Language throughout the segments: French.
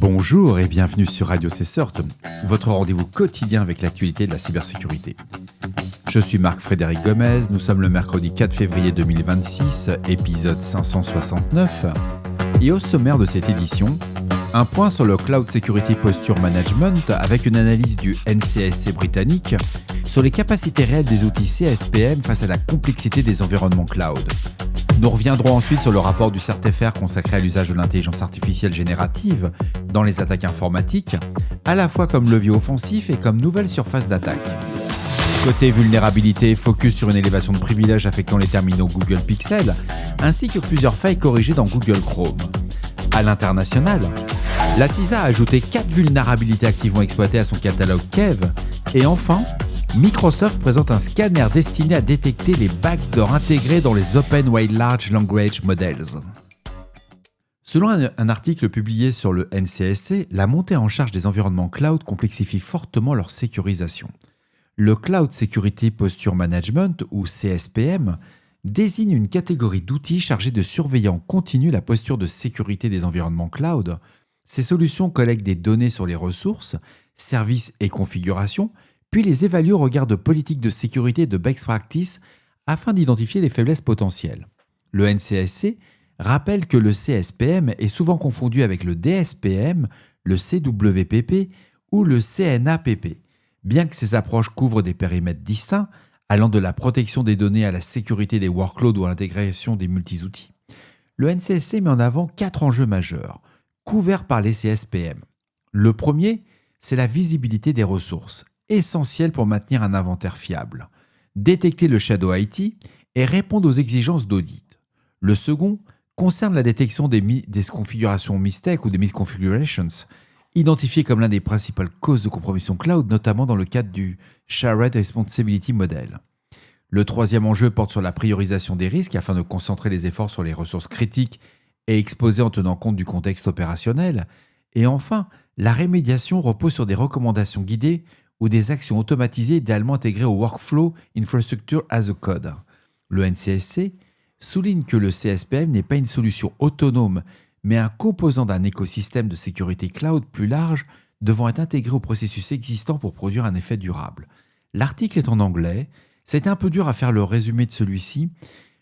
Bonjour et bienvenue sur Radio CSERT, votre rendez-vous quotidien avec l'actualité de la cybersécurité. Je suis Marc-Frédéric Gomez, nous sommes le mercredi 4 février 2026, épisode 569. Et au sommaire de cette édition, un point sur le Cloud Security Posture Management avec une analyse du NCSC britannique sur les capacités réelles des outils CSPM face à la complexité des environnements cloud. Nous reviendrons ensuite sur le rapport du CERT-FR consacré à l'usage de l'intelligence artificielle générative dans les attaques informatiques, à la fois comme levier offensif et comme nouvelle surface d'attaque. Côté vulnérabilité, focus sur une élévation de privilèges affectant les terminaux Google Pixel, ainsi que plusieurs failles corrigées dans Google Chrome. À l'international, la CISA a ajouté 4 vulnérabilités activement exploitées à son catalogue KEV. Et enfin, Microsoft présente un scanner destiné à détecter les backdoors intégrés dans les Open Wide Large Language Models. Selon un article publié sur le NCSC, la montée en charge des environnements cloud complexifie fortement leur sécurisation. Le Cloud Security Posture Management, ou CSPM, désigne une catégorie d'outils chargés de surveiller en continu la posture de sécurité des environnements cloud. Ces solutions collectent des données sur les ressources, services et configurations, puis les évaluent au regard de politiques de sécurité et de best practice afin d'identifier les faiblesses potentielles. Le NCSC rappelle que le CSPM est souvent confondu avec le DSPM, le CWPP ou le CNAPP. Bien que ces approches couvrent des périmètres distincts, allant de la protection des données à la sécurité des workloads ou à l'intégration des multi-outils, le NCSC met en avant 4 enjeux majeurs, couverts par les CSPM. Le premier, c'est la visibilité des ressources, essentielle pour maintenir un inventaire fiable, détecter le shadow IT et répondre aux exigences d'audit. Le second concerne la détection des configurations mistake ou des misconfigurations, identifiées comme l'un des principales causes de compromission cloud, notamment dans le cadre du Shared Responsibility Model. Le troisième enjeu porte sur la priorisation des risques afin de concentrer les efforts sur les ressources critiques et exposées en tenant compte du contexte opérationnel. Et enfin, la rémédiation repose sur des recommandations guidées ou des actions automatisées idéalement intégrées au Workflow Infrastructure as a Code. Le NCSC souligne que le CSPM n'est pas une solution autonome, mais un composant d'un écosystème de sécurité cloud plus large devant être intégré au processus existant pour produire un effet durable. L'article est en anglais, c'est un peu dur à faire le résumé de celui-ci.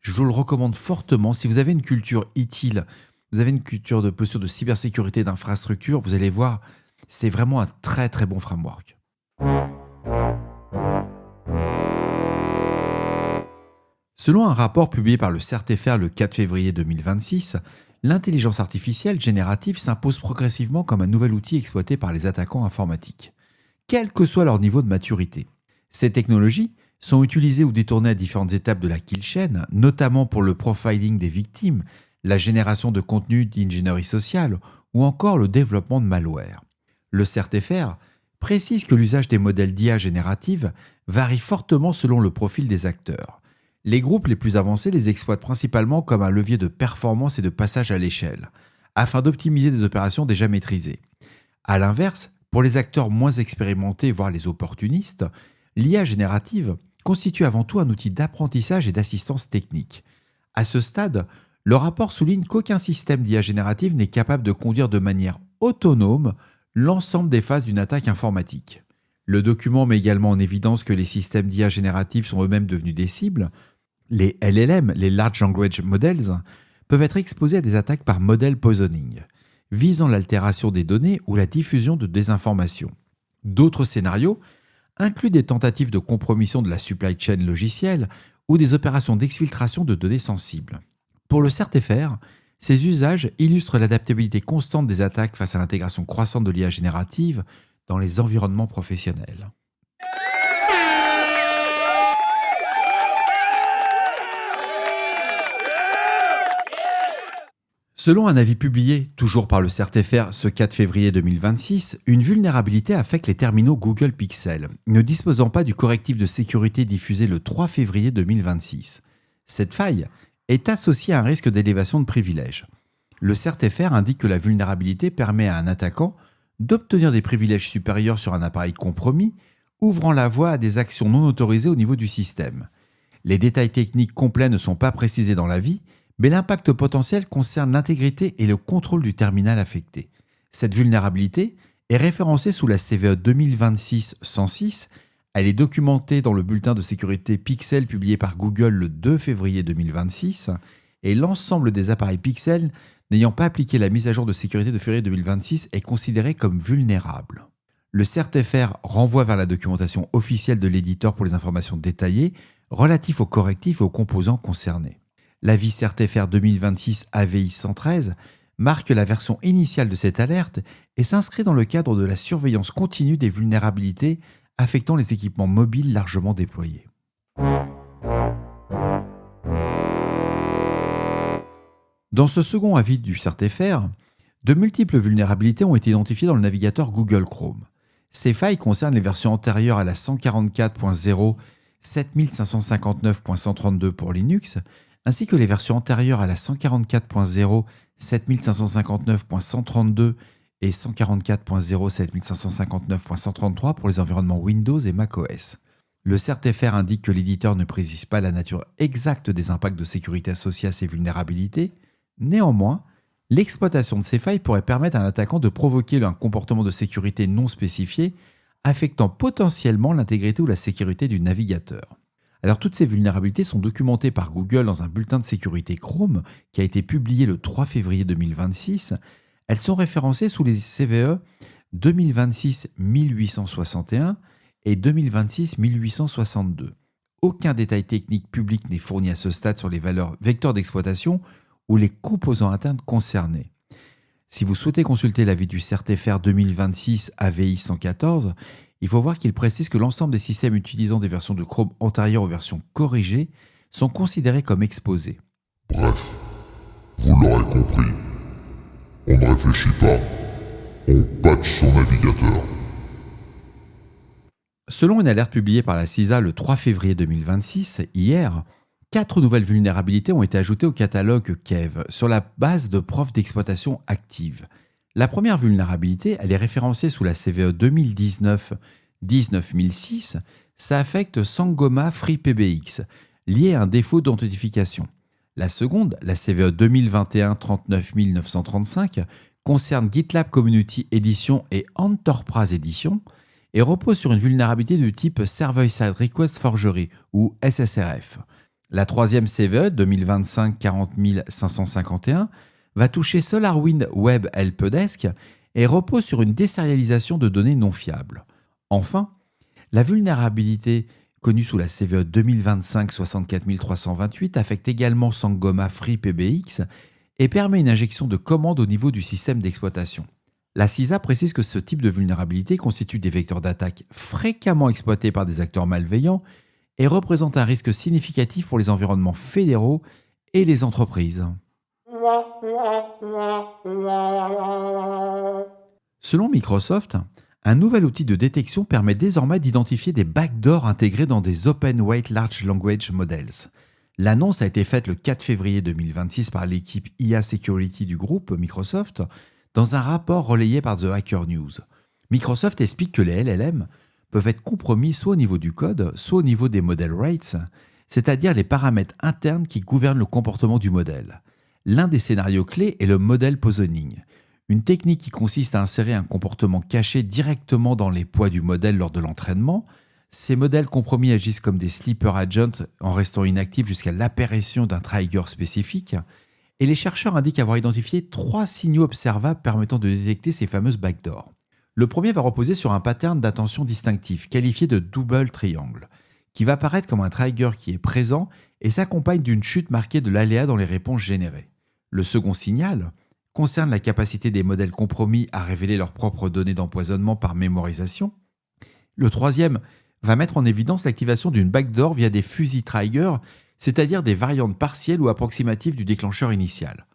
Je vous le recommande fortement. Si vous avez une culture ITIL, vous avez une culture de posture de cybersécurité d'infrastructure, vous allez voir, c'est vraiment un très très bon framework. Selon un rapport publié par le CERT-FR le 4 février 2026, l'intelligence artificielle générative s'impose progressivement comme un nouvel outil exploité par les attaquants informatiques, quel que soit leur niveau de maturité. Ces technologies sont utilisées ou détournées à différentes étapes de la kill chain, notamment pour le profiling des victimes, la génération de contenus d'ingénierie sociale ou encore le développement de malware. Le CERT-FR précise que l'usage des modèles d'IA générative varie fortement selon le profil des acteurs. Les groupes les plus avancés les exploitent principalement comme un levier de performance et de passage à l'échelle, afin d'optimiser des opérations déjà maîtrisées. A l'inverse, pour les acteurs moins expérimentés, voire les opportunistes, l'IA générative constitue avant tout un outil d'apprentissage et d'assistance technique. À ce stade, le rapport souligne qu'aucun système d'IA générative n'est capable de conduire de manière autonome l'ensemble des phases d'une attaque informatique. Le document met également en évidence que les systèmes d'IA génératifs sont eux-mêmes devenus des cibles. Les LLM, les Large Language Models, peuvent être exposés à des attaques par model poisoning, visant l'altération des données ou la diffusion de désinformation. D'autres scénarios incluent des tentatives de compromission de la supply chain logicielle ou des opérations d'exfiltration de données sensibles. Pour le CERT-FR, ces usages illustrent l'adaptabilité constante des attaques face à l'intégration croissante de l'IA générative dans les environnements professionnels. Selon un avis publié, toujours par le CERT-FR ce 4 février 2026, une vulnérabilité affecte les terminaux Google Pixel, ne disposant pas du correctif de sécurité diffusé le 3 février 2026. Cette faille est associée à un risque d'élévation de privilèges. Le CERT-FR indique que la vulnérabilité permet à un attaquant d'obtenir des privilèges supérieurs sur un appareil compromis, ouvrant la voie à des actions non autorisées au niveau du système. Les détails techniques complets ne sont pas précisés dans l'avis, mais l'impact potentiel concerne l'intégrité et le contrôle du terminal affecté. Cette vulnérabilité est référencée sous la CVE 2026-106. Elle est documentée dans le bulletin de sécurité Pixel publié par Google le 2 février 2026 et l'ensemble des appareils Pixel n'ayant pas appliqué la mise à jour de sécurité de février 2026 est considéré comme vulnérable. Le CERT-FR renvoie vers la documentation officielle de l'éditeur pour les informations détaillées relatives aux correctifs et aux composants concernés. L'avis CERT-FR 2026 AVI 113 marque la version initiale de cette alerte et s'inscrit dans le cadre de la surveillance continue des vulnérabilités affectant les équipements mobiles largement déployés. Dans ce second avis du CERT-FR, de multiples vulnérabilités ont été identifiées dans le navigateur Google Chrome. Ces failles concernent les versions antérieures à la 144.0 7559.132 pour Linux, ainsi que les versions antérieures à la 144.0 7559.132 et 144.0 7559.133 pour les environnements Windows et macOS. Le CERT-FR indique que l'éditeur ne précise pas la nature exacte des impacts de sécurité associés à ces vulnérabilités. Néanmoins, l'exploitation de ces failles pourrait permettre à un attaquant de provoquer un comportement de sécurité non spécifié, affectant potentiellement l'intégrité ou la sécurité du navigateur. Alors toutes ces vulnérabilités sont documentées par Google dans un bulletin de sécurité Chrome qui a été publié le 3 février 2026. Elles sont référencées sous les CVE 2026-1861 et 2026-1862. Aucun détail technique public n'est fourni à ce stade sur les valeurs vecteurs d'exploitation ou les composants internes concernés. Si vous souhaitez consulter l'avis du CERT-FR 2026 AVI 114, il faut voir qu'il précise que l'ensemble des systèmes utilisant des versions de Chrome antérieures aux versions corrigées sont considérés comme exposés. Bref, vous l'aurez compris, on ne réfléchit pas, on patch son navigateur. Selon une alerte publiée par la CISA le 3 février 2026, hier, 4 nouvelles vulnérabilités ont été ajoutées au catalogue KEV sur la base de preuves d'exploitation actives. La première vulnérabilité, elle est référencée sous la CVE 2019-19006. Ça affecte Sangoma FreePBX, lié à un défaut d'authentification. La seconde, la CVE 2021-39935, concerne GitLab Community Edition et Enterprise Edition et repose sur une vulnérabilité du type Server-Side Request Forgery ou SSRF. La troisième CVE 2025-40551 va toucher SolarWinds Web Helpdesk et repose sur une désérialisation de données non fiables. Enfin, la vulnérabilité connue sous la CVE 2025-64328 affecte également Sangoma FreePBX et permet une injection de commandes au niveau du système d'exploitation. La CISA précise que ce type de vulnérabilité constitue des vecteurs d'attaque fréquemment exploités par des acteurs malveillants et représente un risque significatif pour les environnements fédéraux et les entreprises. Selon Microsoft, un nouvel outil de détection permet désormais d'identifier des backdoors intégrés dans des Open Weight Large Language Models. L'annonce a été faite le 4 février 2026 par l'équipe IA Security du groupe Microsoft dans un rapport relayé par The Hacker News. Microsoft explique que les LLM peuvent être compromis soit au niveau du code, soit au niveau des model rates, c'est-à-dire les paramètres internes qui gouvernent le comportement du modèle. L'un des scénarios clés est le model poisoning, une technique qui consiste à insérer un comportement caché directement dans les poids du modèle lors de l'entraînement. Ces modèles compromis agissent comme des sleeper agents en restant inactifs jusqu'à l'apparition d'un trigger spécifique. Et les chercheurs indiquent avoir identifié 3 signaux observables permettant de détecter ces fameuses backdoors. Le premier va reposer sur un pattern d'attention distinctif, qualifié de double triangle, qui va apparaître comme un trigger qui est présent et s'accompagne d'une chute marquée de l'aléa dans les réponses générées. Le second signal concerne la capacité des modèles compromis à révéler leurs propres données d'empoisonnement par mémorisation. Le troisième va mettre en évidence l'activation d'une backdoor via des fuzzy triggers, c'est-à-dire des variantes partielles ou approximatives du déclencheur initial.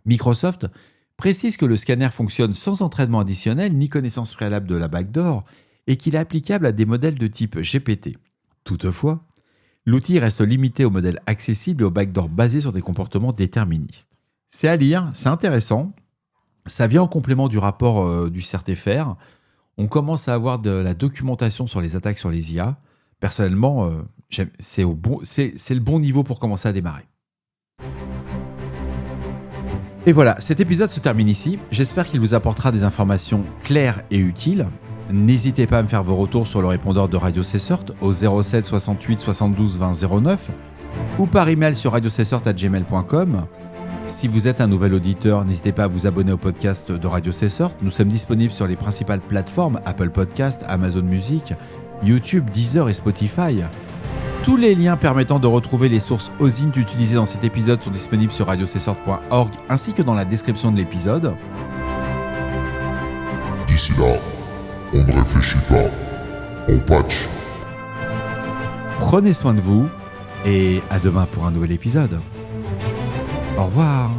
Microsoft précise que le scanner fonctionne sans entraînement additionnel ni connaissance préalable de la backdoor et qu'il est applicable à des modèles de type GPT. Toutefois, l'outil reste limité aux modèles accessibles et aux backdoors basés sur des comportements déterministes. C'est à lire, c'est intéressant. Ça vient en complément du rapport du CERT-FR. On commence à avoir de la documentation sur les attaques sur les IA. Personnellement, c'est le bon niveau pour commencer à démarrer. Et voilà, cet épisode se termine ici. J'espère qu'il vous apportera des informations claires et utiles. N'hésitez pas à me faire vos retours sur le répondeur de Radio Cessort au 07 68 72 20 09 ou par email sur radiocessort@gmail.com. Si vous êtes un nouvel auditeur, n'hésitez pas à vous abonner au podcast de Radio Cessort. Nous sommes disponibles sur les principales plateformes Apple Podcast, Amazon Music, YouTube, Deezer et Spotify. Tous les liens permettant de retrouver les sources OSINT utilisées dans cet épisode sont disponibles sur radiocessort.org ainsi que dans la description de l'épisode. D'ici là, on ne réfléchit pas, on patch. Prenez soin de vous et à demain pour un nouvel épisode. Au revoir.